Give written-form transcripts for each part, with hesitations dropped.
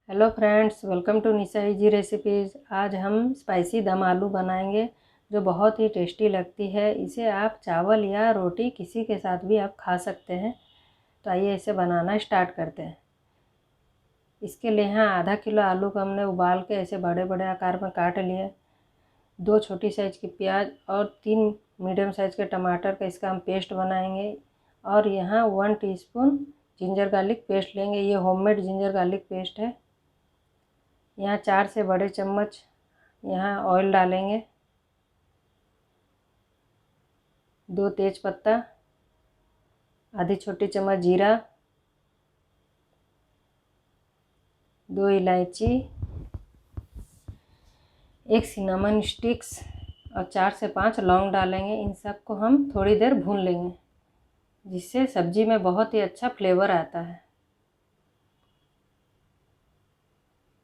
Hello friends, welcome to Nisha easy recipes. आज हम spicy दम आलू बनाएंगे जो बहुत ही टेस्टी लगती है। इसे आप चावल या रोटी किसी के साथ भी आप खा सकते हैं। तो आइए इसे बनाना स्टार्ट करते हैं। इसके लिए यहाँ आधा किलो आलू को हमने उबाल के ऐसे बड़े बड़े आकार में काट लिए। 2 छोटी साइज़ की प्याज और 3 मीडियम साइज़ के टमाटर का इसका हम पेस्ट बनाएंगे। और यहाँ 1 टीस्पून जिंजर गार्लिक पेस्ट लेंगे। ये होममेड जिंजर गार्लिक पेस्ट है। यहाँ 4 से बड़े चम्मच यहाँ ऑयल डालेंगे। 2 तेज पत्ता, आधी छोटी चम्मच जीरा, 2 इलायची, 1 सिनेमन स्टिक्स और 4 से 5 लौंग डालेंगे। इन सब को हम थोड़ी देर भून लेंगे, जिससे सब्जी में बहुत ही अच्छा फ्लेवर आता है।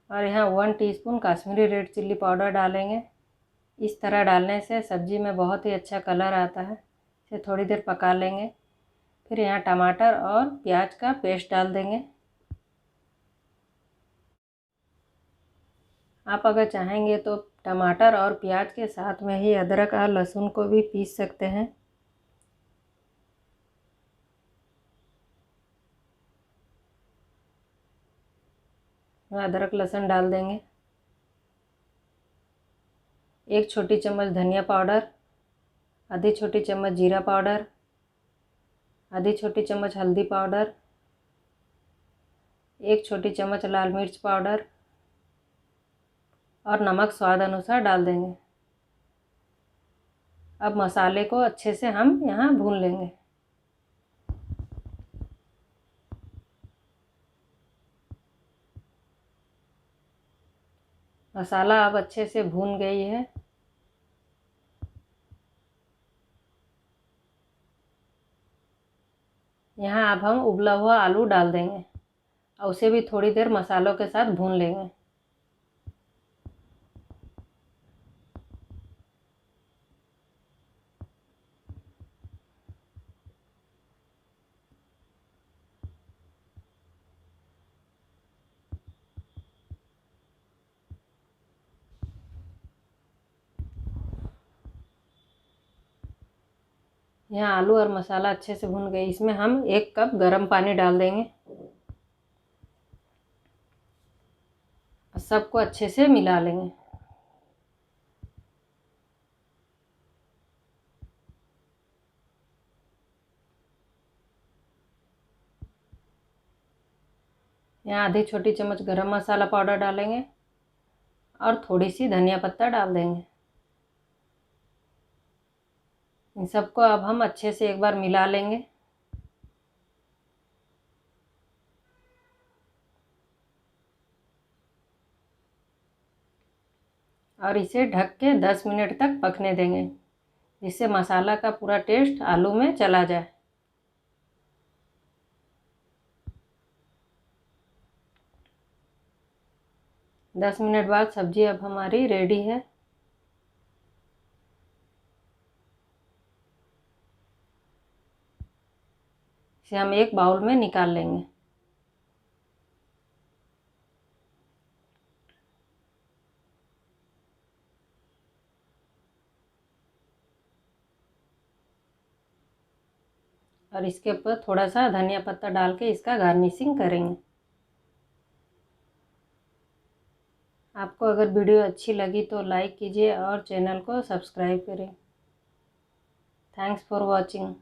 और यहाँ 1 teaspoon Kashmiri red chilli powder डालेंगे। इस तरह डालने से सब्जी में बहुत ही अच्छा कलर आता है। इसे थोड़ी देर पका लेंगे। फिर यहाँ टमाटर और प्याज का पेस्ट डाल देंगे। आप अगर चाहेंगे तो टमाटर और प्याज के साथ में ही अदरक और लहसुन को भी पीस सकते हैं। अदरक लहसुन डाल देंगे। 1 छोटी चम्मच धनिया पाउडर, आधी छोटी चम्मच जीरा पाउडर, आधी छोटी चम्मच हल्दी पाउडर, 1 छोटी चम्मच लाल मिर्च पाउडर और नमक स्वाद अनुसार डाल देंगे। अब मसाले को अच्छे से हम यहाँ भून लेंगे। मसाला अब अच्छे से भून गई है। यहाँ अब हम उबला हुआ आलू डाल देंगे और उसे भी थोड़ी देर मसालों के साथ भून लेंगे। यहाँ आलू और मसाला अच्छे से भून गए। इसमें हम 1 कप गर्म पानी डाल देंगे और सबको अच्छे से मिला लेंगे। यहाँ आधी छोटी चम्मच गरम मसाला पाउडर डालेंगे और थोड़ी सी धनिया पत्ता डाल देंगे। इन सबको अब हम अच्छे से एक बार मिला लेंगे। और इसे ढक के 10 मिनट तक पकने देंगे, जिससे मसाला का पूरा टेस्ट आलू में चला जाए। दस मिनट बाद सब्जी अब हमारी रेडी है। इसे हम एक बाउल में निकाल लेंगे। और इसके ऊपर थोड़ा सा धनिया पत्ता डाल के इसका गार्निशिंग करेंगे। आपको अगर वीडियो अच्छी लगी तो लाइक कीजिए और चैनल को सब्सक्राइब करें। Thanks for watching.